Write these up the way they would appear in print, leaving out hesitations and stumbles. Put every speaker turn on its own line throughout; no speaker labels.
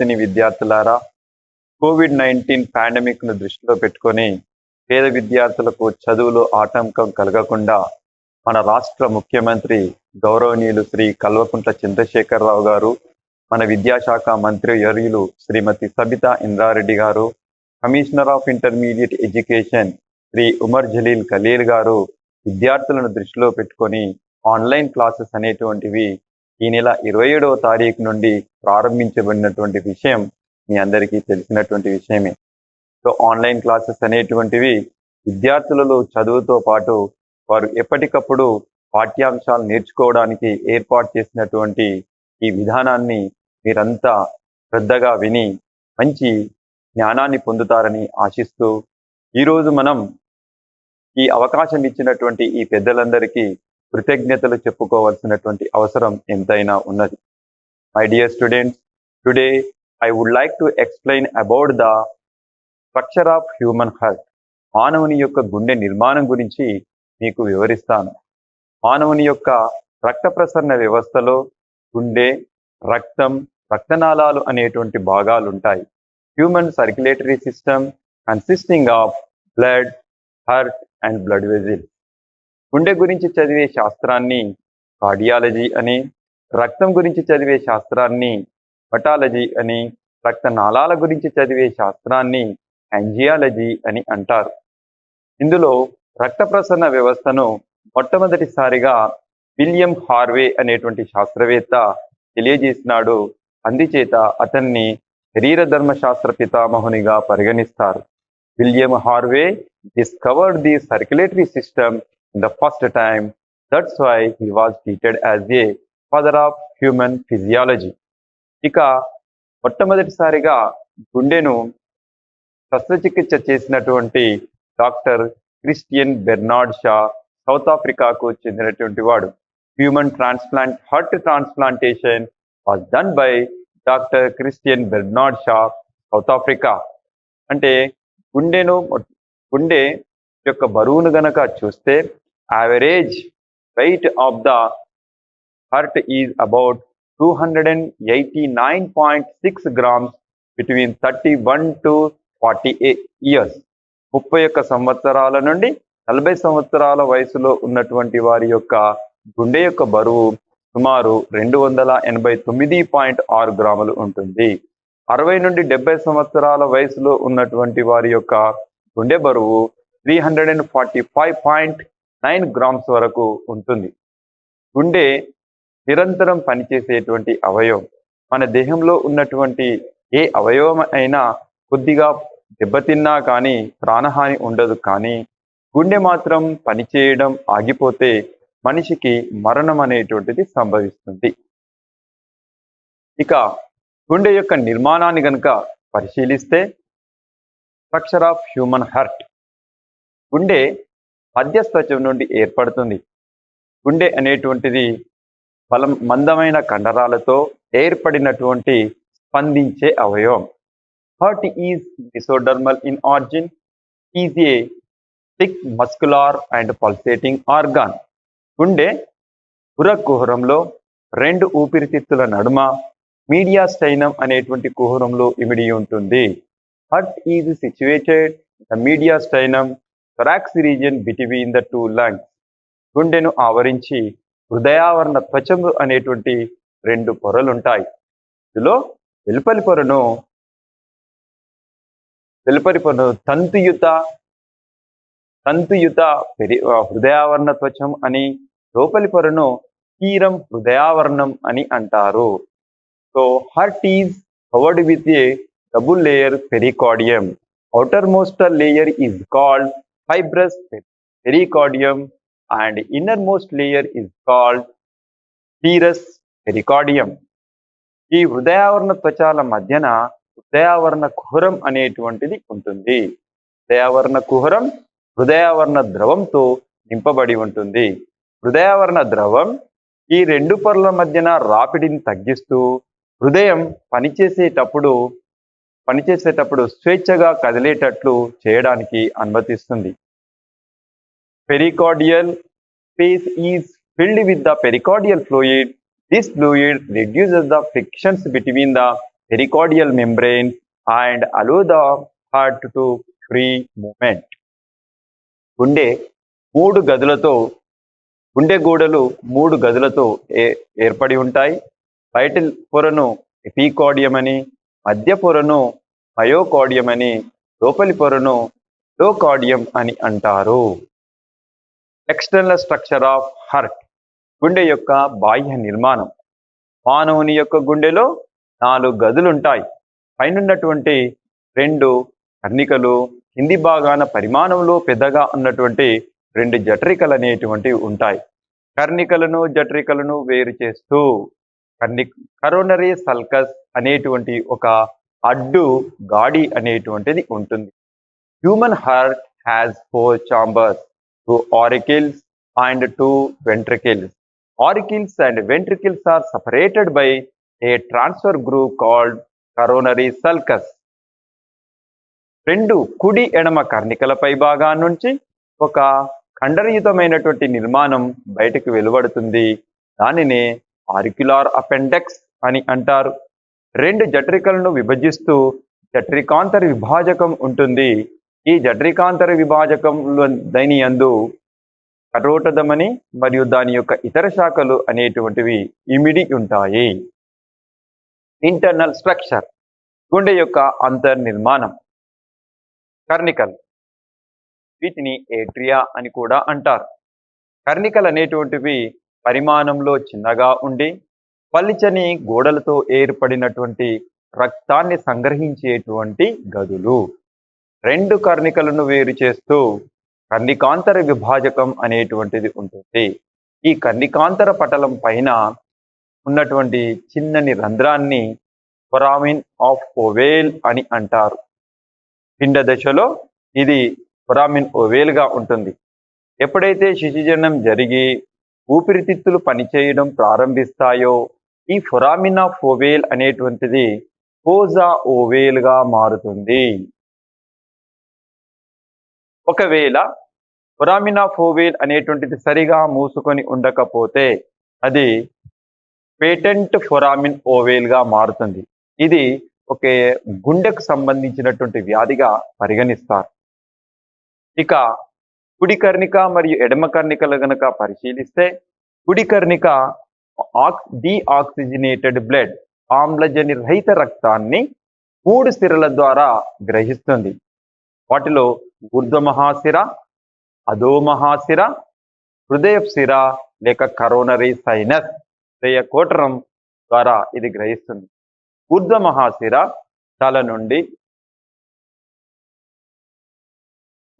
విద్యార్థులారా, కోవిడ్-19 పాండమిక్‌ను దృష్టిలో పెట్టుకొని పేద విద్యార్థులకు చదువులో ఆటంకం కలగకుండా మన రాష్ట్ర ముఖ్యమంత్రి గౌరవనీయులు శ్రీ కల్వకుంట్ల చంద్రశేఖరరావు గారు, మన విద్యాశాఖ మంత్రి వర్యులు శ్రీమతి సబితా ఇంద్రారెడ్డి గారు, commissioner of intermediate education Shri Umar Jaleel Khaleel గారు విద్యార్థులను దృష్టిలో పెట్టుకొని ఆన్లైన్ క్లాసెస్ అనేటువంటివి ఈ నెల 27వ తారీఖు నుండి ప్రారంభించబడినటువంటి విషయం మీ అందరికీ తెలిసినటువంటి విషయమే. సో ఆన్లైన్ క్లాసెస్ అనేటువంటివి విద్యార్థులలో చదువుతో పాటు వారు ఎప్పటికప్పుడు పాఠ్యాంశాలు నేర్చుకోవడానికి ఏర్పాటు చేసినటువంటి ఈ విధానాన్ని మీరంతా శ్రద్ధగా విని మంచి జ్ఞానాన్ని పొందుతారని ఆశిస్తూ ఈరోజు మనం ఈ అవకాశం ఇచ్చినటువంటి ఈ పెద్దలందరికీ కృతజ్ఞతలు చెప్పుకోవాల్సినటువంటి అవసరం ఎంతైనా ఉన్నది. My dear students, today I would like to explain about the structure of human heart. మానవుని యొక్క గుండె నిర్మాణం గురించి మీకు వివరిస్తాను. మానవుని యొక్క రక్త ప్రసరణ వ్యవస్థలో గుండె, రక్తం, రక్తనాళాలు అనేటువంటి భాగాలు ఉంటాయి. Human circulatory system consisting of blood, heart and blood vessels. గుండె గురించి చదివే శాస్త్రాన్ని కార్డియాలజీ అని, రక్తం గురించి చదివే శాస్త్రాన్ని హెపటాలజీ అని, రక్తనాళాల గురించి చదివే శాస్త్రాన్ని యాంజియాలజీ అని అంటారు. ఇందులో రక్త ప్రసరణ వ్యవస్థను మొట్టమొదటిసారిగా విలియం హార్వే అనేటువంటి శాస్త్రవేత్త తెలియజేసినాడు. అందుచేత అతన్ని శరీర ధర్మశాస్త్ర పితామహునిగా పరిగణిస్తారు. William Harvey discovered the circulatory system in the first time. That's why he was treated as a father of human physiology. ఇక మొట్టమొదటిసారిగా గుండెను శస్త్రచికిత్స చేసినటువంటి doctor Christian Bernard Shah south ఆఫ్రికాకు చెందినటువంటి వాడు. Human transplant heart transplantation was done by doctor Christian Bernard Shah south Africa. అంటే గుండె యొక్క బరువును గనక చూస్తే average weight of the heart is about 289.6 grams between 31 to 48 years. 31 సంవత్సరాల నుండి 40 సంవత్సరాల వయసులో ఉన్నటువంటి వారి యొక్క గుండె యొక్క బరువు సుమారు 289.6 గ్రాములు ఉంటుంది. 60 నుండి 70 సంవత్సరాల వయసులో ఉన్నటువంటి వారి యొక్క గుండె బరువు 345.9 గ్రామ్స్ వరకు ఉంటుంది. గుండె నిరంతరం పనిచేసేటువంటి అవయవం. మన దేహంలో ఉన్నటువంటి ఏ అవయవం అయినా కొద్దిగా దెబ్బతిన్నా కానీ ప్రాణహాని ఉండదు. కానీ గుండె మాత్రం పనిచేయడం ఆగిపోతే మనిషికి మరణం అనేటువంటిది సంభవిస్తుంది. ఇక గుండె యొక్క నిర్మాణాన్ని గనుక పరిశీలిస్తే స్ట్రక్చర్ ఆఫ్ హ్యూమన్ హార్ట్. గుండె మధ్యస్థం నుండి ఏర్పడుతుంది. గుండె అనేటువంటిది మందమైన కండరాలతో ఏర్పడినటువంటి స్పందించే అవయవం. Heart is mesodermal in origin, is a thick muscular and pulsating organ. గుండె కుహరంలో 2 ఊపిరితిత్తుల నడుమ మీడియాస్టైనం అనేటువంటి కుహరంలో ఇమిడి ఉంటుంది. Heart is situated the mediastinum thorax region between the 2 lungs. గుండెను ఆవరించి హృదయావరణ త్వచము అనేటువంటి 2 పొరలు ఉంటాయి. ఇందులో వెలుపలి పొరను తంతుయుత హృదయావరణ త్వచం అని, లోపలి పొరను తీరం హృదయావరణం అని అంటారు. So heart is covered with a double layer pericardium. outermost layer is called fibrous pericardium and innermost layer is called serous pericardium. ఈ హృదయావరణ త్వచాల మధ్యన హృదయావరణ కుహరం అనేటువంటిది ఉంటుంది. హృదయావరణ కుహరం హృదయావరణ ద్రవంతో నింపబడి ఉంటుంది. హృదయావరణ ద్రవం ఈ 2 పొరల మధ్యన రాపిడిని తగ్గిస్తూ హృదయం పనిచేసేటప్పుడు స్వేచ్ఛగా కదిలేటట్లు చేయడానికి అనుమతిస్తుంది. Pericardial space is filled with the pericardial fluid. This fluid reduces the frictions between the pericardial membrane and allow the heart to free movement. గుండె మూడు గదులతో గుండె గోడలు మూడు గదులతో ఏర్పడి ఉంటాయి. బయటి పొరను ఎపికార్డియం అని, మధ్య పొరను మయోకార్డియం అని, లోపలి పొరను ఎండోకార్డియం అని అంటారు. ఎక్స్టర్నల్ స్ట్రక్చర్ ఆఫ్ హార్ట్, గుండె యొక్క బాహ్య నిర్మాణం. మానవుని యొక్క గుండెలో 4 గదులుంటాయి. పైనున్నటువంటి 2 కర్ణికలు, కింది భాగాన పరిమాణంలో పెద్దగా ఉన్నటువంటి 2 జఠరికలు అనేటువంటివి ఉంటాయి. కర్ణికలను జఠరికలను వేరు చేస్తూ కరోనరీ సల్కస్ అనేటువంటి ఒక అడ్డు గాడి అనేటువంటిది ఉంటుంది. Human heart has 4 chambers, 2 auricles and 2 ventricles. Auricles and ventricles are separated by a transfer groove called coronary sulcus. 2 కుడి ఎడమ కర్ణికల పై భాగాల నుంచి ఒక ఖండరయుతమైనటువంటి నిర్మాణం బయటకు వెలువడుతుంది. దానినే ఆరిక్యులార్ అపెండెక్స్ అని అంటారు. 2 జఠరికలను విభజిస్తూ జఠరికాంతర విభాజకం ఉంటుంది. ఈ జఠరికాంతర విభాజకంలో దాని యందు కరోటధమని మరియు దాని యొక్క ఇతర శాఖలు అనేటువంటివి ఇమిడి ఉంటాయి. ఇంటర్నల్ స్ట్రక్చర్, గుండె యొక్క అంతర్నిర్మాణం. కర్ణికలు, వీటిని ఏట్రియా అని కూడా అంటారు. కర్ణికలు అనేటువంటివి పరిమాణంలో చిన్నగా ఉండి పల్చని గోడలతో ఏర్పడినటువంటి రక్తాన్ని సంగ్రహించేటువంటి గదులు. 2 కర్ణికలను వేరు చేస్తూ కర్ణికాంతర విభాజకం అనేటువంటిది ఉంటుంది. ఈ కర్ణికాంతర పటలం పైన ఉన్నటువంటి చిన్నని రంధ్రాన్ని ఫొరామిన్ ఆఫ్ ఓవేల్ అని అంటారు. పిండ దశలో ఇది ఫొరామిన్ ఓవేల్ గా ఉంటుంది. ఎప్పుడైతే శిశుజననం జరిగి ఊపిరితిత్తులు పనిచేయడం ప్రారంభిస్తాయో ఈ ఫొరామిన్ ఆఫ్ ఓవేల్ అనేటువంటిది ఫోజా ఓవేల్ గా మారుతుంది. ఒకవేళ ఫొరామిన్ ఆఫ్ ఓవేల్ అనేటువంటిది సరిగా మూసుకొని ఉండకపోతే అది పేటెంట్ ఫొరామిన్ ఓవేల్ గా మారుతుంది. ఇది ఒక గుండెకు సంబంధించినటువంటి వ్యాధిగా పరిగణిస్తారు. ఇక కుడి కర్ణిక మరియు ఎడమ కర్ణికలు గనక పరిశీలిస్తే కుడి కర్ణిక డీఆక్సిజనేటెడ్ బ్లడ్, ఆమ్లజని రహిత రక్తాన్ని 3 సిరల ద్వారా గ్రహిస్తుంది. వాటిలో ఊర్ధ్వ మహాశిర, అధో మహాశిర, హృదయపు శిర లేక కరోనరీ సైనస్, హృదయ కోటరం ద్వారా ఇది గ్రహిస్తుంది. ఊర్ధ్వ మహాశిర తల నుండి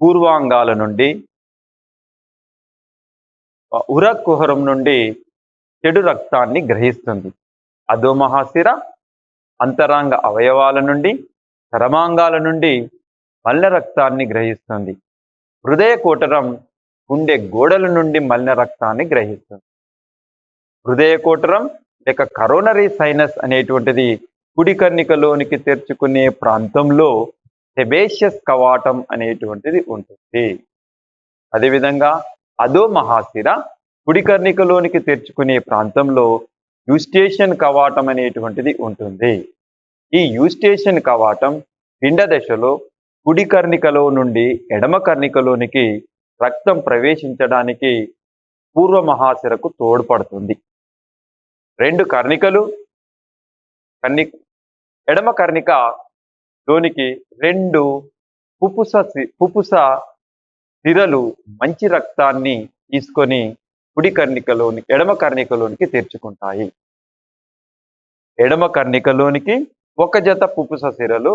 పూర్వాంగాల నుండి ఉర కుహరం నుండి చెడు రక్తాన్ని గ్రహిస్తుంది. అధో మహాశిర అంతరాంగ అవయవాల నుండి చరమాంగాల నుండి మలిన రక్తాన్ని గ్రహిస్తుంది. హృదయ కోటరం గుండె గోడల నుండి మలిన రక్తాన్ని గ్రహిస్తుంది. హృదయ కోటరం లేక కరోనరీ సైనస్ అనేటువంటిది కుడి కర్ణికలోనికి తెరుచుకునే ప్రాంతంలో సెబేషియస్ కవాటం అనేటువంటిది ఉంటుంది. అదేవిధంగా అధో మహాశిర కుడి కర్ణికలోనికి తెరుచుకునే ప్రాంతంలో యూస్టేషన్ కవాటం అనేటువంటిది ఉంటుంది. ఈ యూస్టేషన్ కవాటం పిండ దశలో కుడి కర్ణికలో నుండి ఎడమ కర్ణికలోనికి రక్తం ప్రవేశించడానికి పూర్వ మహాశిరకు తోడ్పడుతుంది. 2 కర్ణికలు ఎడమ కర్ణిక లోనికి 2 పుపుస సిరలు మంచి రక్తాన్ని తీసుకొని కుడి కర్ణికలోని ఎడమ కర్ణికలోనికి తెరుచుకుంటాయి. ఎడమ కర్ణికలోనికి 1 జత పుపుస సిరలు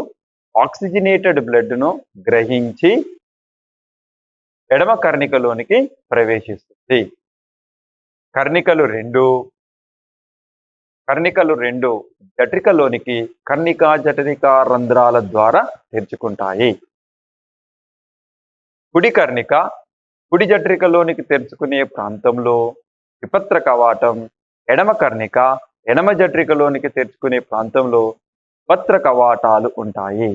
ఆక్సిజనేటెడ్ బ్లడ్ ను గ్రహించి ఎడమ కర్ణికలోనికి ప్రవేశిస్తుంది. కర్ణికలు 2 జఠరికలోనికి కర్ణికా జఠరికా రంధ్రాల ద్వారా తెరుచుకుంటాయి. కుడి కర్ణిక కుడి జఠరికలోనికి తెరుచుకునే ప్రాంతంలో ద్విపత్ర కవాటం, ఎడమ కర్ణిక ఎడమ జఠరికలోనికి తెరుచుకునే ప్రాంతంలో ద్విపత్ర కవాటాలు ఉంటాయి.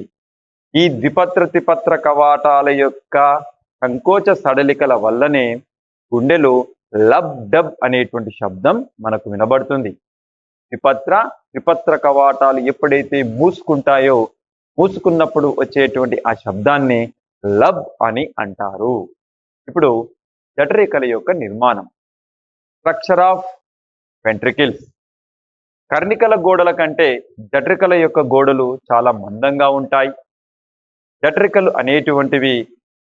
ఈ త్రిపత్ర కవాటాల యొక్క సంకోచ సడలికల వల్లనే గుండెలో లబ్ డబ్ అనేటువంటి శబ్దం మనకు వినబడుతుంది. ద్విపత్ర త్రిపత్ర కవాటాలు ఎప్పుడైతే మూసుకుంటాయో, మూసుకున్నప్పుడు వచ్చేటువంటి ఆ శబ్దాన్ని లబ్ అని అంటారు. ఇప్పుడు జఠరికల యొక్క నిర్మాణం. Structure of ventricles. కర్ణికల గోడల కంటే జఠరికల యొక్క గోడలు చాలా మందంగా ఉంటాయి. జఠరికలు అనేటువంటివి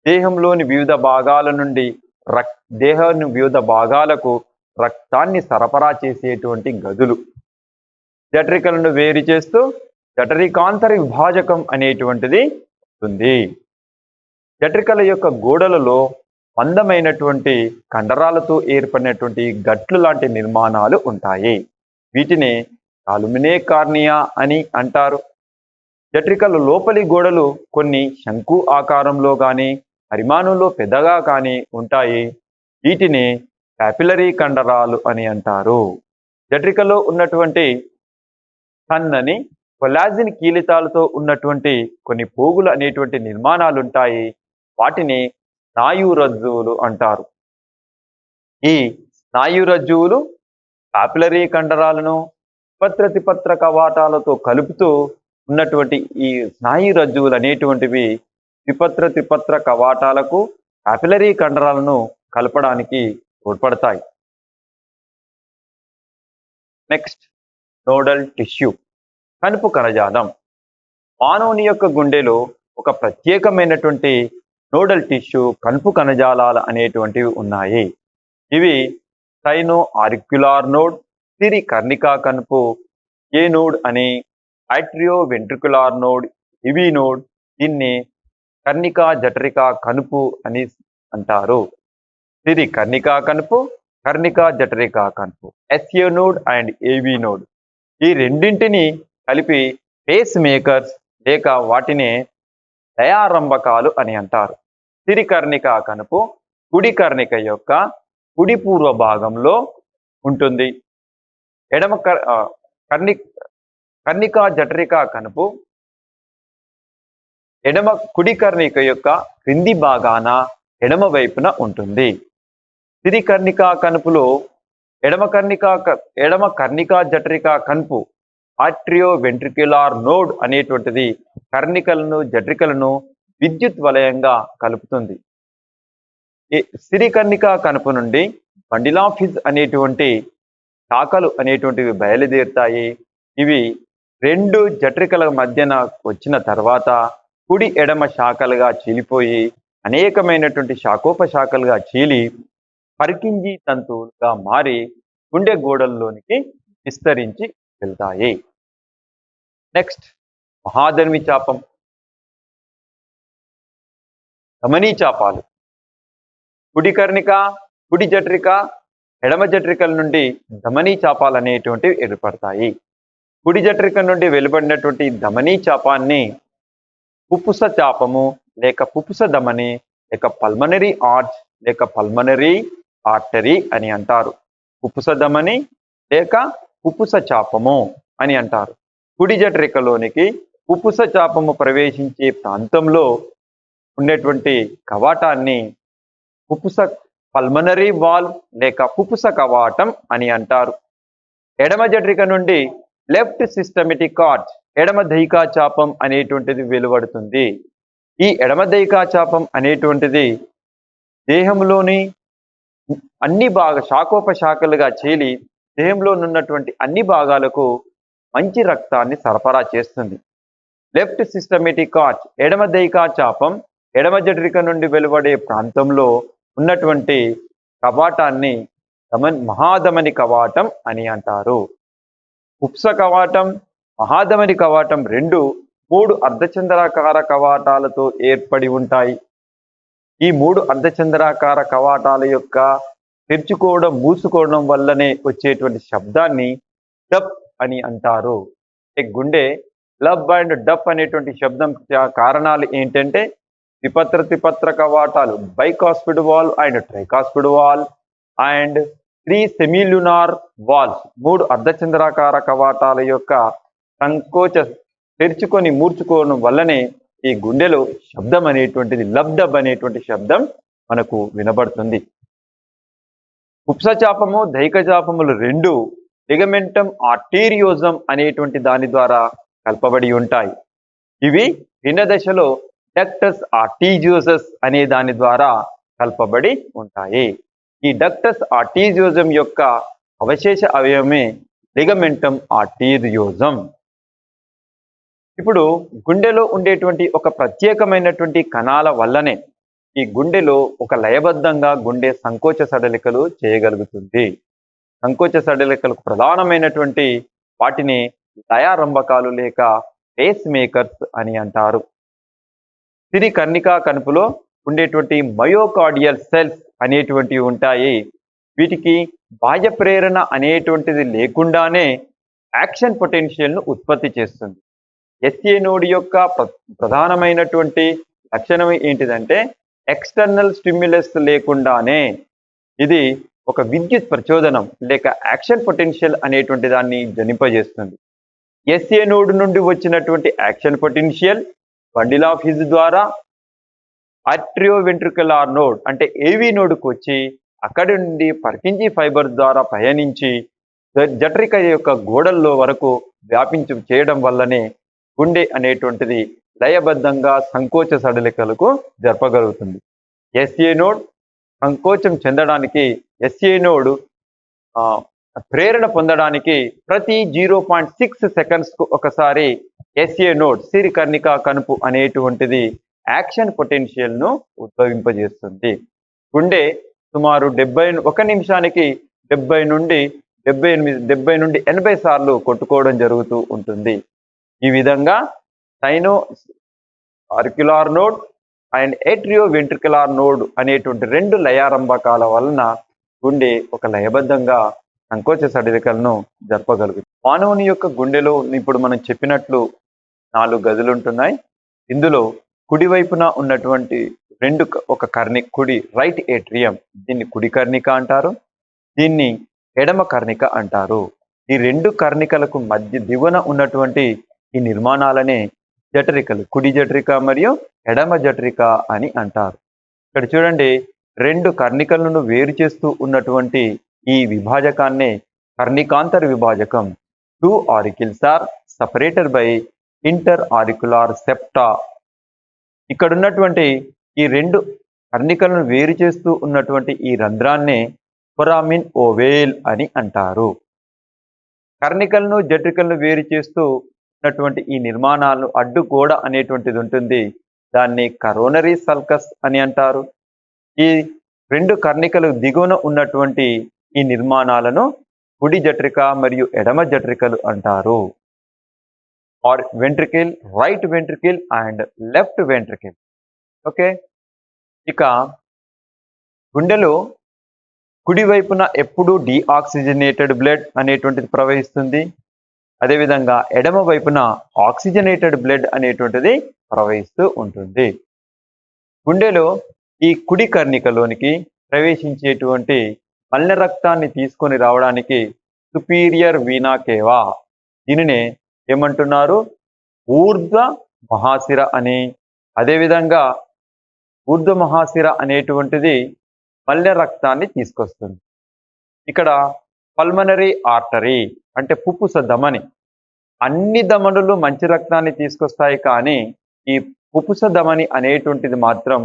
దేహంలోని వివిధ భాగాల నుండి దేహాన్ని వివిధ భాగాలకు రక్తాన్ని సరఫరా చేసేటువంటి గదులు. జఠరికలను వేరు చేస్తూ జఠరికాంతర విభాజకం అనేటువంటిది ఉంటుంది. జఠరికల యొక్క గోడలలో మందమైనటువంటి కండరాలతో ఏర్పడినటువంటి గట్లు లాంటి నిర్మాణాలు ఉంటాయి. వీటిని కాలుమినే కార్నియా అని అంటారు. జఠరికల లోపలి గోడలు కొన్ని శంకు ఆకారంలో కానీ పరిమాణంలో పెద్దగా కానీ ఉంటాయి. వీటిని క్యాపిలరీ కండరాలు అని అంటారు. జఠరికలో ఉన్నటువంటి సన్నని కొలాజిన్ కీలితాలతో ఉన్నటువంటి కొన్ని పోగులు అనేటువంటి నిర్మాణాలు ఉంటాయి. వాటిని స్నాయురజ్జువులు అంటారు. ఈ స్నాయురజ్జువులు కాపిలరీ కండరాలను త్రిపత్ర కవాటాలతో కలుపుతూ ఉన్నటువంటి ఈ స్నాయురజ్జువులు అనేటువంటివి త్రిపత్ర కవాటాలకు కాపిలరీ కండరాలను కలపడానికి తోడ్పడతాయి. Next, nodal tissue. కనుపు కణజాలం. మానవుని యొక్క గుండెలో ఒక ప్రత్యేకమైనటువంటి నోడల్ టిష్యూ కనుపు కణజాలాలు అనేటువంటివి ఉన్నాయి. ఇవి సైనో ఆరిక్యులార్ నోడ్, సిరి కర్ణికా కనుపు, ఏ నోడ్ అని, ఆట్రియో వెంట్రికులార్ నోడ్, ఇవి నోడ్. దీన్ని కర్ణికా జఠరికా కనుపు అని అంటారు. సిరి కర్ణికా కనుపు, కర్ణికా జఠరికా కనుపు, ఎస్ఏ నోడ్ అండ్ ఏవి నోడ్. ఈ రెండింటిని కలిపి పేస్ మేకర్స్ లేక వాటిని దయారంభకాలు అని అంటారు. సిరి కర్ణికా కనుపు కుడి కర్ణిక యొక్క కుడి పూర్వ భాగంలో ఉంటుంది. కర్ణికా జఠరికా కనుపు కుడి కర్ణిక యొక్క క్రింది భాగాన ఎడమ వైపున ఉంటుంది. సిరి కర్ణికా కనుపులో ఎడమ కర్ణికా జఠరికా కనుపు ఆట్రియో వెంట్రిక్యులార్ నోడ్ అనేటువంటిది కర్ణికలను జఠరికలను విద్యుత్ వలయంగా కలుపుతుంది. సిరి కర్ణికా కనుపు నుండి బండిలాఫిజ్ అనేటువంటి శాఖలు అనేటువంటివి బయలుదేరుతాయి. ఇవి రెండు జఠరికల మధ్యన వచ్చిన తర్వాత కుడి ఎడమ శాఖలుగా చీలిపోయి అనేకమైనటువంటి శాఖోపశాఖలుగా చీలి పర్కింజీ తంతువులుగా మారి గుండె గోడల్లోనికి విస్తరించి వెళ్తాయి. నెక్స్ట్, మహాధర్మి చాపం. ధమనీ చాపాలు. కుడి కర్ణిక, కుడి జఠరిక, ఎడమ జఠరికల నుండి ధమనీ చాపాలు అనేటువంటివి ఏర్పడతాయి. కుడి జఠరిక నుండి వెలువడినటువంటి ధమనీ చాపాన్ని పుప్పుస చాపము లేక పుప్పుస ధమని లేక పల్మనరీ ఆర్చ్ లేక పల్మనరీ ఆర్టరీ అని అంటారు. పుప్పుస ధమని లేక పుప్పుస చాపము అని అంటారు. కుడి జఠరికలోనికి పుప్పుస చాపము ప్రవేశించే ప్రాంతంలో ఉండేటువంటి కవాటాన్ని పుప్పుస పల్మనరీ వాల్వ్ లేక పుప్పుస కవాటం అని అంటారు. ఎడమ జఠరిక నుండి లెఫ్ట్ సిస్టమిటిక్ ఆర్చ్ ఎడమ దైకా చాపం అనేటువంటిది వెలువడుతుంది. ఈ ఎడమ దైకా చాపం అనేటువంటిది దేహంలోని అన్ని శాఖోపశాఖలుగా చీలి దేహంలో ఉన్నటువంటి అన్ని భాగాలకు మంచి రక్తాన్ని సరఫరా చేస్తుంది. లెఫ్ట్ సిస్టమిటిక్ ఆర్చ్ ఎడమ దైకా చాపం ఎడమ జఠరిక నుండి వెలువడే ప్రాంతంలో ఉన్నటువంటి కవాటాన్ని మహాధమని కవాటం అని అంటారు. పుప్స కవాటం, మహాధమని కవాటం రెండు 3 అర్ధచంద్రాకార కవాటాలతో ఏర్పడి ఉంటాయి. ఈ 3 అర్ధచంద్రాకార కవాటాల యొక్క తెరుచుకోవడం మూసుకోవడం వల్లనే వచ్చేటువంటి శబ్దాన్ని డప్ అని అంటారు. గుండె లబ్ అండ్ డప్ అనేటువంటి శబ్దం కారణాలు ఏంటంటే త్రిపత్ర కవాటాలు bicuspid valve and tricuspid valve and 3 semilunar valves 3 అర్ధచంద్రాకార కవాటాల యొక్క సంకోచ తెరుచుకొని మూర్చుకోవడం వల్లనే ఈ గుండెలో శబ్దం అనేటువంటిది లబ్ డబ్ అనేటువంటి శబ్దం మనకు వినబడుతుంది. పుప్స చాపము దైక చాపములు రెండు లిగమెంటం ఆర్టీరియోజం అనేటువంటి దాని ద్వారా కలపబడి ఉంటాయి. ఇవి భిన్న దశలో డక్టస్ ఆర్టీజియోసస్ అనే దాని ద్వారా కలపబడి ఉంటాయి. ఈ డక్టస్ ఆర్టీజియోజం యొక్క అవశేష అవయవమే లిగమెంటం ఆర్టీరియోజం. ఇప్పుడు గుండెలో ఉండేటువంటి ఒక ప్రత్యేకమైనటువంటి కణాల వల్లనే ఈ గుండెలో ఒక లయబద్ధంగా గుండె సంకోచ సడలికలు చేయగలుగుతుంది. సంకోచ సడలికలకు ప్రధానమైనటువంటి వాటిని లయారంభకాలు లేక పేస్ మేకర్స్ అని అంటారు. సిరి కర్ణికా కణుపులో ఉండేటువంటి మయోకార్డియల్ సెల్స్ అనేటువంటివి ఉంటాయి. వీటికి బాహ్య ప్రేరణ అనేటువంటిది లేకుండానే యాక్షన్ పొటెన్షియల్ను ఉత్పత్తి చేస్తుంది. ఎస్ఏ నోడ్ యొక్క ప్రధానమైనటువంటి లక్షణం ఏంటిదంటే ఎక్స్టర్నల్ స్టిమ్యులస్ లేకుండానే ఇది ఒక విద్యుత్ ప్రచోదనం లేక యాక్షన్ పొటెన్షియల్ అనేటువంటి దాన్ని జనింపజేస్తుంది. ఎస్ఏ నోడ్ నుండి వచ్చినటువంటి action potential bundle of his ద్వారా ఆర్ట్రియోవెంట్రికులార్ నోడ్ అంటే ఏవి నోడ్కు వచ్చి అక్కడి నుండి పర్కింజీ ఫైబర్ ద్వారా పయనించి జఠరిక యొక్క గోడల్లో వరకు వ్యాపించి చేయడం వల్లనే గుండె అనేటువంటిది లయబద్ధంగా సంకోచ సడలికలకు జరపగలుగుతుంది. ఎస్ఏ నోడ్ సంకోచం చెందడానికి ఎస్ఏ నోడ్ ప్రేరణ పొందడానికి ప్రతి 0.6 సెకండ్స్కు ఒకసారి ఎస్ఏ నోడ్ సిరి కర్ణికా కణుపు అనేటువంటిది యాక్షన్ పొటెన్షియల్ను ఉద్భవింపజేస్తుంది. గుండె సుమారు 1 నిమిషానికి 70 నుండి 80 సార్లు కొట్టుకోవడం జరుగుతూ ఉంటుంది. ఈ విధంగా sinoauricular node and atrioventricular node అనేటువంటి 2 లయారంభకాల వలన గుండె ఒక లయబద్ధంగా సంకోచ సడలికలను జరపగలుగుతుంది. మానవుని యొక్క గుండెలో ఇప్పుడు మనం చెప్పినట్లు 4 గదులు ఉంటున్నాయి. ఇందులో కుడివైపున ఉన్నటువంటి ఒక కుడి రైట్ ఏట్రియం, దీన్ని కుడి కర్ణిక అంటారు. దీన్ని ఎడమ కర్ణిక అంటారు. ఈ 2 కర్ణికలకు మధ్య దిగువన ఉన్నటువంటి ఈ నిర్మాణాలనే జఠరికలు, కుడి జఠరిక మరియు ఎడమ జఠరిక అని అంటారు. ఇక్కడ చూడండి, 2 కర్ణికలను వేరు చేస్తూ ఉన్నటువంటి ఈ విభాజకాన్నే కర్ణికాంతర విభాజకం. 2 auricles are separated by interauricular septa. ఇక్కడ ఉన్నటువంటి ఈ 2 కర్ణికలను వేరు చేస్తూ ఉన్నటువంటి ఈ రంధ్రాన్నే ఫొరామిన్ ఓవేల్ అని అంటారు. కర్ణికలను జఠరికలను వేరు చేస్తూ ఉన్నటువంటి ఈ నిర్మాణాలను అడ్డుగోడ అనేటువంటిది ఉంటుంది. దాన్ని కరోనరీ సల్కస్ అని అంటారు. ఈ 2 కర్ణికలు దిగువన ఉన్నటువంటి ఈ నిర్మాణాలను కుడి జఠరిక మరియు ఎడమ జఠరికలు అంటారు. Or ventricle, right ventricle and left ventricle. Okay, ఇక గుండెలో కుడివైపున ఎప్పుడూ డీఆక్సిజనేటెడ్ బ్లడ్ అనేటువంటిది ప్రవహిస్తుంది. అదేవిధంగా ఎడమ వైపున ఆక్సిజనేటెడ్ బ్లడ్ అనేటువంటిది ప్రవహిస్తూ ఉంటుంది. గుండెలో ఈ కుడి కర్ణికలోనికి ప్రవేశించేటువంటి మలిన రక్తాన్ని తీసుకొని రావడానికి సుపీరియర్ వీనా కేవా, దీనినే ఏమంటున్నారు, ఊర్ధ్వ మహాశిర అని. అదేవిధంగా ఊర్ధ్వ మహాశిర అనేటువంటిది మలిన రక్తాన్ని తీసుకొస్తుంది. ఇక్కడ పల్మనరీ ఆర్టరీ అంటే పుప్పుస ధమని. అన్ని ధమనులు మంచి రక్తాన్ని తీసుకొస్తాయి, కానీ ఈ పుప్పుస ధమని అనేటువంటిది మాత్రం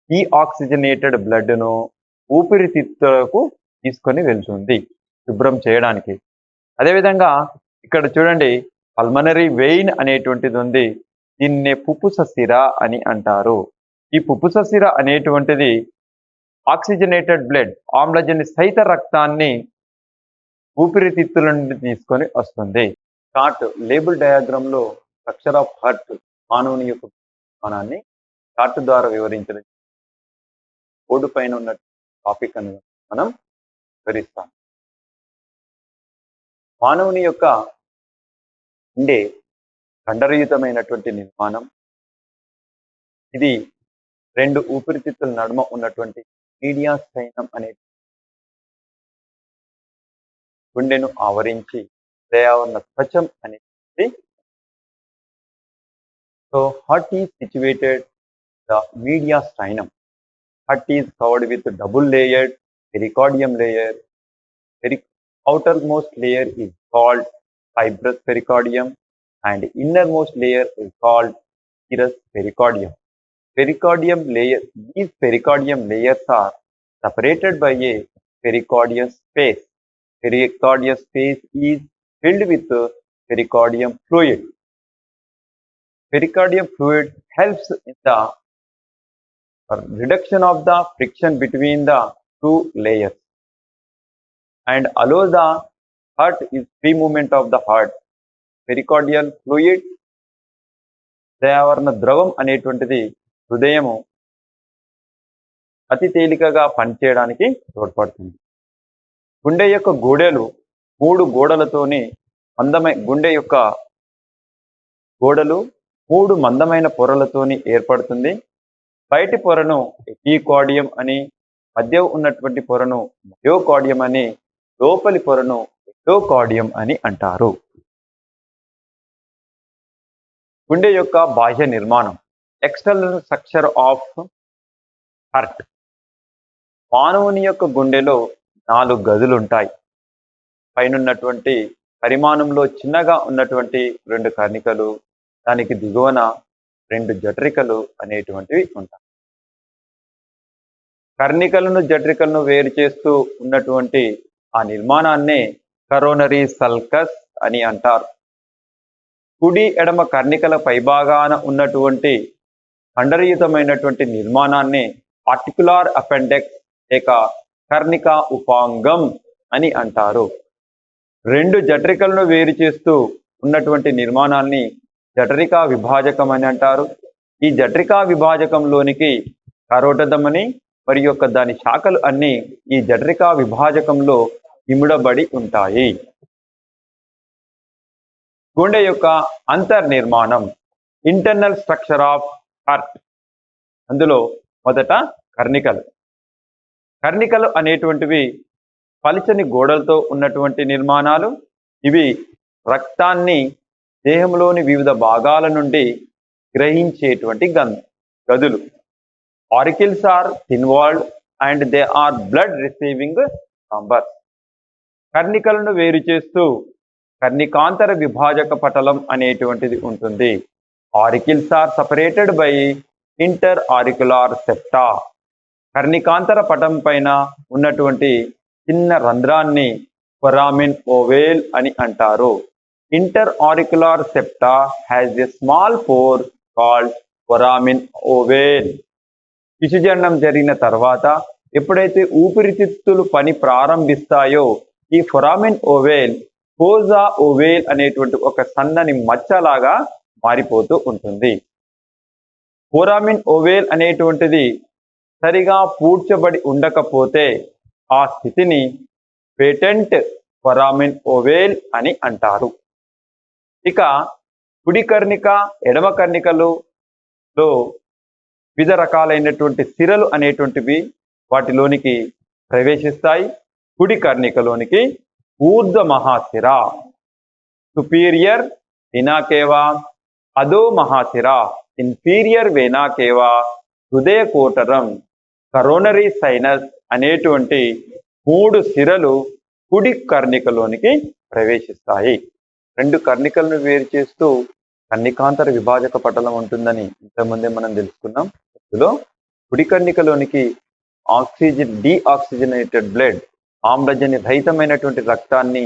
ఈ ఆక్సిజనేటెడ్ బ్లడ్ను ఊపిరితిత్తులకు తీసుకొని వెళ్తుంది శుభ్రం చేయడానికి. అదేవిధంగా ఇక్కడ చూడండి, పల్మనరీ వెయిన్ అనేటువంటిది ఉంది. దీన్నే పుప్పుస సిర అని అంటారు. ఈ పుప్పుస సిర అనేటువంటిది ఆక్సిజనేటెడ్ బ్లడ్, ఆమ్లజని సహిత రక్తాన్ని ఊపిరితిత్తుల నుండి తీసుకొని వస్తుంది. చార్ట్ లేబుల్ డయాగ్రామ్ లో స్ట్రక్చర్ ఆఫ్ హార్ట్, మానవుని యొక్క నిర్మాణాన్ని చార్ట్ ద్వారా వివరించడం బోర్డు పైన ఉన్న టాపిక్ అని మనం వివరిస్తాం. మానవుని యొక్క గుండె కండరయుతమైనటువంటి నిర్మాణం. ఇది 2 ఊపిరితిత్తుల నడుమ ఉన్నటువంటి మీడియాస్టైనం అనే గుండెను ఆవరించి పర్యావరణ త్వచం అనేది. So heart is situated the mediastinum. Heart is covered with double layered pericardium layer. outermost layer is called fibrous pericardium and innermost layer is called serous pericardium. Pericardium layer, these pericardium layers are separated by a pericardium space. Pericardium space is filled with pericardium fluid. Pericardium fluid helps in the reduction of the friction between the two layers and allows the heart is free movement of the heart. Pericardial fluid దయావరణ ద్రవం అనేటువంటిది హృదయము అతి తేలికగా పనిచేయడానికి తోడ్పడుతుంది. గుండె యొక్క గోడలు 3 గోడలతోని గుండె యొక్క గోడలు 3 మందమైన పొరలతోని ఏర్పడుతుంది. బయటి పొరను ఎపికార్డియం అని, మధ్య ఉన్నటువంటి పొరను మయోకార్డియం అని, లోపలి పొరను ఎండోకార్డియం అని అంటారు. గుండె యొక్క బాహ్య నిర్మాణం, ఎక్స్టర్నల్ స్ట్రక్చర్ ఆఫ్ హార్ట్. మానవుని యొక్క గుండెలో 4 గదులు ఉంటాయి. పైనున్నటువంటి పరిమాణంలో చిన్నగా ఉన్నటువంటి 2 కర్ణికలు, దానికి దిగువన 2 జఠరికలు అనేటువంటివి ఉంటాయి. కర్ణికలను జఠరికలను వేరు చేస్తూ ఉన్నటువంటి ఆ నిర్మాణాన్నే కరోనరీ సల్కస్ అని అంటారు. కుడి ఎడమ కర్ణికల పైభాగాన ఉన్నటువంటి కండరయుతమైనటువంటి నిర్మాణాన్ని ఆర్టికులార్ అపెండెక్స్ లేక కర్ణికా ఉపాంగం అని అంటారు. 2 జఠరికలను వేరు చేస్తూ ఉన్నటువంటి నిర్మాణాన్ని జఠరికా విభాజకం అని అంటారు. ఈ జఠరికా విభాజకంలోనికి కరోటధమని మరియు దాని శాఖలు అన్ని ఈ జఠరికా విభాజకంలో ఇముడబడి ఉంటాయి. గుండె యొక్క అంతర్నిర్మాణం, ఇంటర్నల్ స్ట్రక్చర్ ఆఫ్ హార్ట్. అందులో మొదట కర్ణికలు. కర్ణికలు అనేటువంటివి పలుచని గోడలతో ఉన్నటువంటి నిర్మాణాలు. ఇవి రక్తాన్ని దేహంలోని వివిధ భాగాల నుండి గ్రహించేటువంటి గదులు. Auricles are involved and they are blood receiving chambers. కర్ణికలను వేరు చేస్తూ కర్ణికాంతర విభాజక పటలం అనేటువంటిది ఉంటుంది. Auricles are separated by interauricular septa. కర్ణికాంతర పటం పైన ఉన్నటువంటి చిన్న రంధ్రాన్ని ఫొరామిన్ ఓవేల్ అని అంటారు. Interauricular septa has a small pore called foramen ovale. శిశుజననం జరిగిన తర్వాత ఎప్పుడైతే ఊపిరితిత్తులు పని ప్రారంభిస్తాయో ఈ ఫొరామిన్ ఓవేల్ ఫోజా ఓవేల్ అనేటువంటి ఒక సన్నని మచ్చలాగా మారిపోతూ ఉంటుంది. ఫొరామిన్ ఓవేల్ అనేటువంటిది సరిగా పూడ్చబడి ఉండకపోతే ఆ స్థితిని పేటెంట్ ఫొరామిన్ ఓవేల్ అని అంటారు. ఇక కుడి కర్ణిక ఎడమ కర్ణికలలో వివిధ రకాలైనటువంటి సిరలు అనేటువంటివి వాటిలోనికి ప్రవేశిస్తాయి. కుడి కర్ణికలోనికి ఊర్ధ్వ మహాశిర, సుపీరియర్ వెనా కేవా, అధో మహాశిర, ఇన్ఫీరియర్ వెనా కేవా, హృదయ కోటరం, కరోనరీ సైనస్ అనేటువంటి 3 సిరలు కుడి కర్ణికలోనికి ప్రవేశిస్తాయి. 2 కర్ణికలను వేరు చేస్తూ కర్ణికాంతర విభాజక పటలం ఉంటుందని ఇంతకుముందే మనం తెలుసుకున్నాం. ఇందులో కుడి కర్ణికలోనికి డీఆక్సిజనేటెడ్ బ్లడ్, ఆమ్లజని రహితమైనటువంటి రక్తాన్ని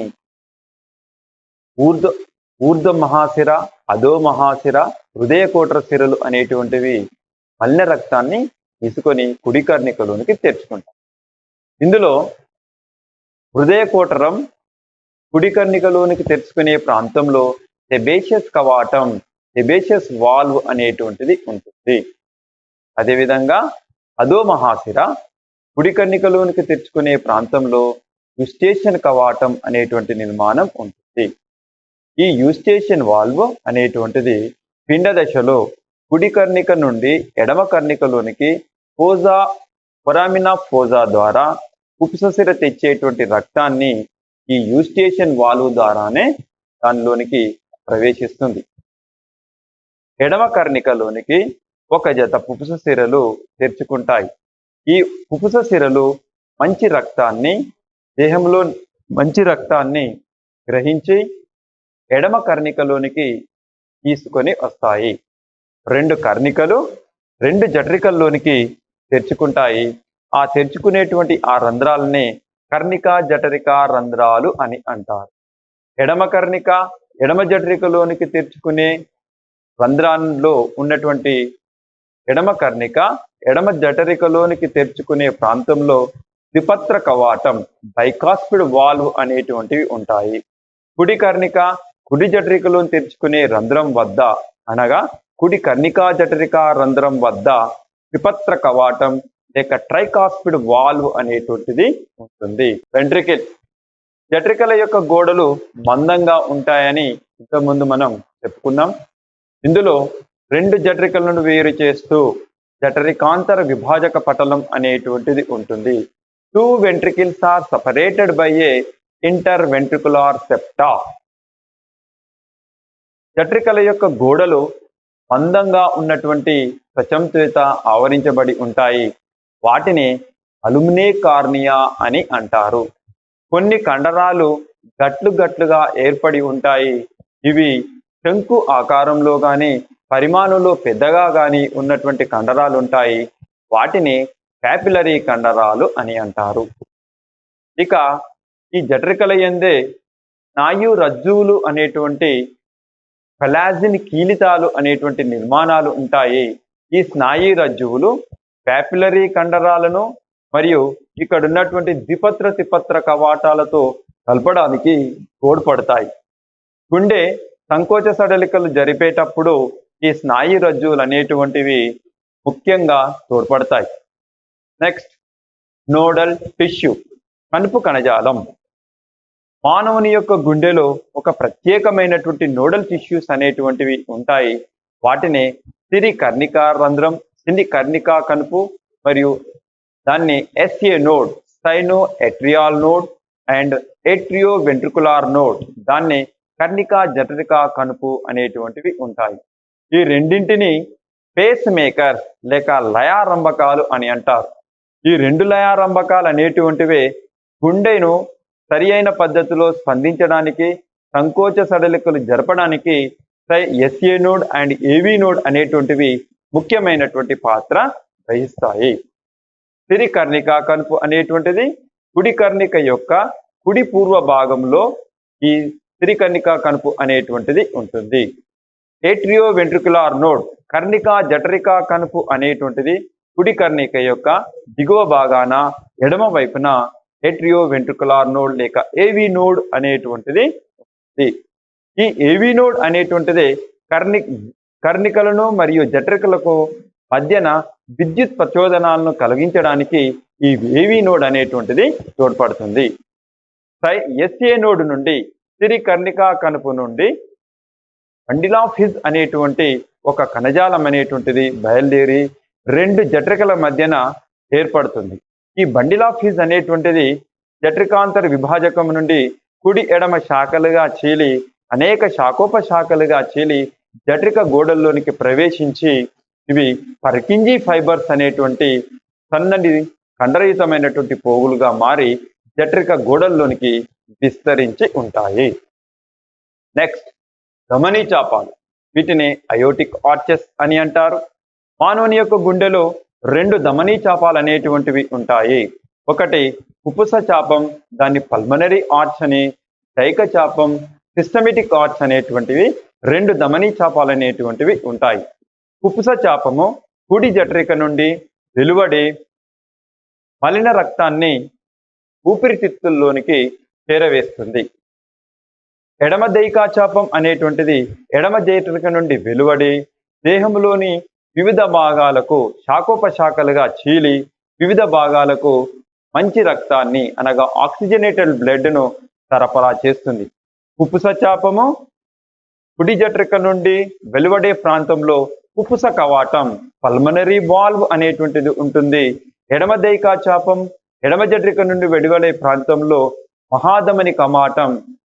ఊర్ధ్వ మహాశిర, అధో మహాశిర, హృదయ కోటర సిరలు అనేటువంటివి మలిన రక్తాన్ని తీసుకొని కుడి కర్ణికలోనికి తెరుచుకుంటాం. ఇందులో హృదయ కోటరం కుడి కర్ణికలోనికి తెరుచుకునే ప్రాంతంలో సెబేషియస్ కవాటం, సెబేషియస్ వాల్వ్ అనేటువంటిది ఉంటుంది. అదేవిధంగా అధో మహాశిర కుడి కర్ణికలోనికి తెరుచుకునే ప్రాంతంలో యూస్టేషన్ కవాటం అనేటువంటి నిర్మాణం ఉంటుంది. ఈ యూస్టేషన్ వాల్వ్ అనేటువంటిది పిండ దశలో కుడి కర్ణిక నుండి ఎడమ కర్ణికలోనికి ఫొరామినా ఫోజా ద్వారా ఉపససిర తెచ్చేటువంటి రక్తాన్ని ఈ యూస్టేషన్ వాల్వ్ ద్వారానే దానిలోనికి ప్రవేశిస్తుంది. ఎడమ కర్ణికలోనికి ఒక జత పుపుస సిరలు తెరుచుకుంటాయి. ఈ పుపుస సిరలు మంచి రక్తాన్ని దేహంలో మంచి రక్తాన్ని గ్రహించి ఎడమ కర్ణికలోనికి తీసుకొని వస్తాయి. రెండు కర్ణికలు రెండు జఠరికల్లోనికి తెరుచుకుంటాయి. ఆ తెరుచుకునేటువంటి ఆ రంధ్రాలనే కర్ణికా జఠరికా రంధ్రాలు అని అంటారు. ఎడమ కర్ణిక ఎడమ జఠరికలోనికి తెరుచుకునే రంధ్రాల్లో ఉన్నటువంటి ఎడమ కర్ణిక ఎడమ జఠరికలోనికి తెరుచుకునే ప్రాంతంలో ద్విపత్ర కవాటం బైకాస్పిడ్ వాల్వ్ అనేటువంటివి ఉంటాయి. కుడి కర్ణిక కుడి జఠరికలోని తెరుచుకునే రంధ్రం వద్ద అనగా కుడి కర్ణికా జఠరికా రంధ్రం వద్ద ద్విపత్ర కవాటం లేక ట్రైకాస్పిడ్ వాల్వ్ అనేటువంటిది ఉంటుంది. వెంట్రికిల్ జఠరికల యొక్క గోడలు మందంగా ఉంటాయని ఇంతకుముందు మనం చెప్పుకున్నాం. ఇందులో రెండు జఠరికలను వేరు చేస్తూ జఠరికాంతర విభాజక పటలం అనేటువంటిది ఉంటుంది. Two ventricles are separated by a interventricular septa. జఠరికల యొక్క గోడలు మందంగా ఉన్నటువంటి త్వచం చేత ఆవరించబడి ఉంటాయి. వాటిని అలుమినే కార్నియా అని అంటారు. కొన్ని కండరాలు గట్లు గట్లుగా ఏర్పడి ఉంటాయి. ఇవి శంకు ఆకారంలో కానీ పరిమాణంలో పెద్దగా కానీ ఉన్నటువంటి కండరాలు ఉంటాయి. వాటిని క్యాపిలరీ కండరాలు అని అంటారు. ఇక ఈ జఠరికల యందే స్నాయు రజ్జువులు అనేటువంటి కొలాజిన్ కీలితాలు అనేటువంటి నిర్మాణాలు ఉంటాయి. ఈ స్నాయు రజ్జువులు క్యాపిలరీ కండరాలను మరియు ఇక్కడ ఉన్నటువంటి ద్విపత్ర త్రిపత్ర కవాటాలతో కలపడానికి తోడ్పడతాయి. గుండె సంకోచ సడలికలు జరిపేటప్పుడు ఈ స్నాయు రజ్జువులు అనేటువంటివి ముఖ్యంగా తోడ్పడతాయి. నెక్స్ట్, నోడల్ టిష్యూ కణుపు కణజాలం. మానవుని యొక్క గుండెలో ఒక ప్రత్యేకమైనటువంటి నోడల్ టిష్యూస్ అనేటువంటివి ఉంటాయి. వాటిని సిరి కర్ణికా రంధ్రం, సిరి కర్ణికా కణుపు మరియు దాన్ని SA node, sinoatrial node and atrioventricular node, దాన్ని కర్ణికా జఠరికా కణుపు అనేటువంటివి ఉంటాయి. ఈ రెండింటిని పేస్ మేకర్ లేక లయారంభకాలు అని అంటారు. ఈ రెండు లయారంభకాలు అనేటువంటివి గుండెను సరి అయిన పద్ధతిలో స్పందించడానికి, సంకోచ సడలికలు జరపడానికి ఎస్ఏ నోడ్ అండ్ ఏవి నోడ్ అనేటువంటివి ముఖ్యమైనటువంటి పాత్ర వహిస్తాయి. సిరి కర్ణికా కణుపు అనేటువంటిది కుడి కర్ణిక యొక్క కుడి పూర్వ భాగంలో ఈ సిరి కర్ణికా కణుపు అనేటువంటిది ఉంటుంది. ఏట్రియో వెంట్రికులార్ నోడ్ కర్ణికా జఠరికా కణుపు అనేటువంటిది కుడి కర్ణిక యొక్క దిగువ భాగాన ఎడమ వైపున ఏట్రియో వెంట్రికులార్ నోడ్ లేక ఏవి నోడ్ అనేటువంటిది ఉంది. ఈ ఏవి నోడ్ అనేటువంటిది కర్ణికలను మరియు జఠరికలకు మధ్యన విద్యుత్ ప్రచోదనాలను కలిగించడానికి ఈ ఏవి నోడ్ అనేటువంటిది తోడ్పడుతుంది. ఎస్ఏ నోడ్ నుండి సిరి కర్ణికా కణుపు నుండి బండిల్ ఆఫ్ హిస్ అనేటువంటి ఒక కణజాలం అనేటువంటిది బయలుదేరి రెండు జఠరికల మధ్యన ఏర్పడుతుంది. ఈ బండిల్ ఆఫ్ హిస్ అనేటువంటిది జఠరికాంతర విభాజకం నుండి కుడి ఎడమ శాఖలుగా చీలి అనేక శాఖోపశాఖలుగా చీలి జఠరిక గోడల్లోనికి ప్రవేశించి ఇవి పర్కింజీ ఫైబర్స్ అనేటువంటి సన్నటి కండరయుతమైనటువంటి పోగులుగా మారి జఠరిక గోడల్లోనికి విస్తరించి ఉంటాయి. నెక్స్ట్, ధమనీ చాపాలు. వీటిని అయోటిక్ ఆర్చెస్ అని అంటారు. మానవుని యొక్క గుండెలో రెండు ధమనీ చాపాలు అనేటువంటివి ఉంటాయి. ఒకటి కుపుస చాపం, దాన్ని పల్మనరీ ఆర్చ్ అని, దైక చాపం, సిస్టమిటిక్ ఆర్చ్ అనేటువంటివి రెండు ధమనీ చాపాలు అనేటువంటివి ఉంటాయి. కుపుస చాపము కుడి జఠరిక నుండి వెలువడి మలిన రక్తాన్ని ఊపిరితిత్తుల్లోనికి చేరవేస్తుంది. ఎడమ దైకాచాపం అనేటువంటిది ఎడమ జఠరిక నుండి వెలువడి దేహంలోని వివిధ భాగాలకు శాఖోపశాఖలుగా చీలి వివిధ భాగాలకు మంచి రక్తాన్ని అనగా ఆక్సిజనేటెడ్ బ్లడ్ను సరఫరా చేస్తుంది. కుపుస చాపము కుడి జఠరిక నుండి వెలువడే ప్రాంతంలో కుపుస కవాటం పల్మనరీ వాల్వ్ అనేటువంటిది ఉంటుంది. ఎడమ దైకాచాపం ఎడమ జఠరిక నుండి వెలువడే ప్రాంతంలో మహాధమని కవాటం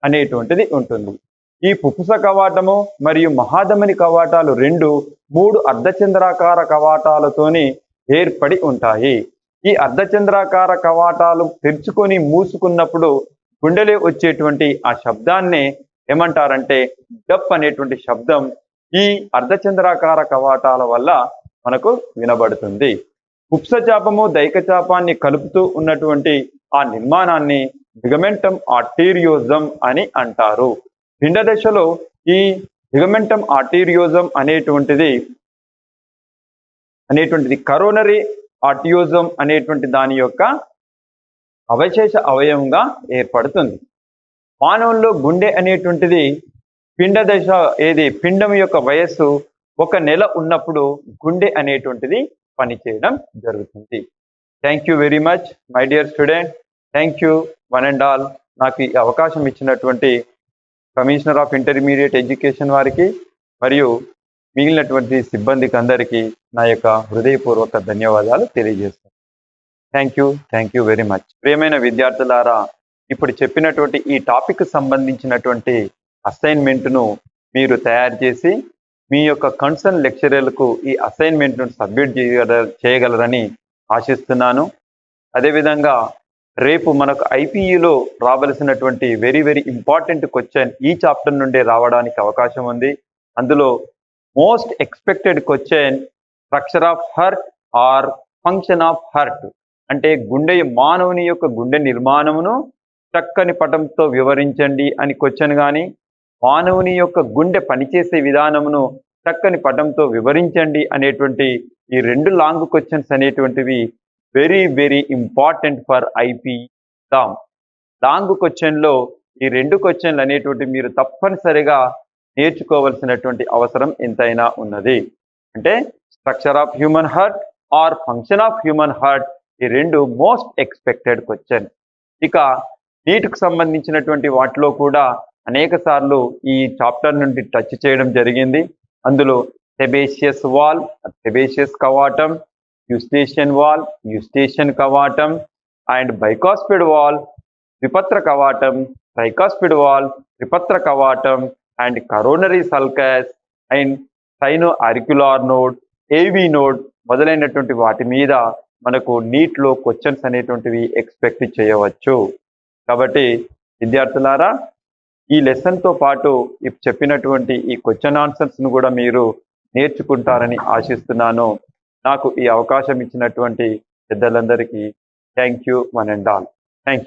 అనేటువంటిది ఉంటుంది. ఈ పుపుస కవాటము మరియు మహాధమని కవాటాలు రెండు మూడు అర్ధచంద్రాకార కవాటాలతోని ఏర్పడి ఉంటాయి. ఈ అర్ధచంద్రాకార కవాటాలు తెరుచుకొని మూసుకున్నప్పుడు గుండెలో వచ్చేటువంటి ఆ శబ్దాన్నే ఏమంటారంటే డప్ అనేటువంటి శబ్దం ఈ అర్ధచంద్రాకార కవాటాల వల్ల మనకు వినబడుతుంది. కుప్సచాపము దైకచాపాన్ని కలుపుతూ ఉన్నటువంటి ఆ నిర్మాణాన్ని లిగమెంటమ్ ఆర్టీరియోజం అని అంటారు. పిండ దశలో ఈ లిగమెంటమ్ ఆర్టీరియోజం అనేటువంటిది కరోనరీ ఆర్టియోజం అనేటువంటి దాని యొక్క అవశేష అవయవంగా ఏర్పడుతుంది. మానవుల్లో గుండె అనేటువంటిది పిండ దశ పిండం యొక్క వయస్సు 1 నెల ఉన్నప్పుడు గుండె అనేటువంటిది పనిచేయడం జరుగుతుంది. Thank you very much my dear student. Thank you one and all. నాకు ఈ అవకాశం ఇచ్చినటువంటి కమిషనర్ ఆఫ్ ఇంటర్మీడియట్ ఎడ్యుకేషన్ వారికి మరియు మిగిలినటువంటి సిబ్బందికి అందరికీ నా యొక్క హృదయపూర్వక ధన్యవాదాలు తెలియజేస్తాను. Thank you very much. ప్రియమైన విద్యార్థులారా, ఇప్పుడు చెప్పినటువంటి ఈ టాపిక్ సంబంధించినటువంటి అసైన్మెంట్ను మీరు తయారు చేసి మీ యొక్క కన్సర్న్ లెక్చరర్లకు ఈ అసైన్మెంట్ను సబ్మిట్ చేయగలరని ఆశిస్తున్నాను. అదేవిధంగా రేపు మనకు ఐపీఈలో రావలసినటువంటి వెరీ వెరీ ఇంపార్టెంట్ క్వశ్చన్ ఈ చాప్టర్ నుండే రావడానికి అవకాశం ఉంది. అందులో most expected question structure of heart or function of heart అంటే మానవుని యొక్క గుండె నిర్మాణమును చక్కని పటంతో వివరించండి అని క్వశ్చన్ కానీ, మానవుని యొక్క గుండె పనిచేసే విధానమును చక్కని పటంతో వివరించండి అనేటువంటి ఈ 2 లాంగ్ క్వశ్చన్స్ అనేటువంటివి very very important for IP exam. Long క్వశ్చన్లో ఈ 2 క్వశ్చన్లు అనేటువంటి మీరు తప్పనిసరిగా నేర్చుకోవాల్సినటువంటి అవసరం ఎంతైనా ఉన్నది. అంటే structure of human heart or function of human heart ఈ 2 మోస్ట్ ఎక్స్పెక్టెడ్ క్వశ్చన్. ఇక నీటికి సంబంధించినటువంటి వాటిలో కూడా అనేక సార్లు ఈ చాప్టర్ నుండి టచ్ చేయడం జరిగింది. అందులో సెబేషియస్ వాల్, సెబేషియస్ కవాటం, యూస్టేషియన్ వాల్, యూస్టేషియన్ కవాటం అండ్ బైకాస్పిడ్ వాల్, విపత్ర కవాటం, ట్రైకాస్పిడ్ వాల్, విపత్ర కవాటం and coronary sulcus and sinoauricular node, AV node మొదలైనటువంటి వాటి మీద మనకు నీట్లో క్వశ్చన్స్ అనేటువంటివి ఎక్స్పెక్ట్ చేయవచ్చు. కాబట్టి విద్యార్థులారా, ఈ లెసన్తో పాటు చెప్పినటువంటి ఈ క్వశ్చన్ ఆన్సర్స్ను కూడా మీరు నేర్చుకుంటారని ఆశిస్తున్నాను. నాకు ఈ అవకాశం ఇచ్చినటువంటి పెద్దలందరికీ thank you one and all. Thank you.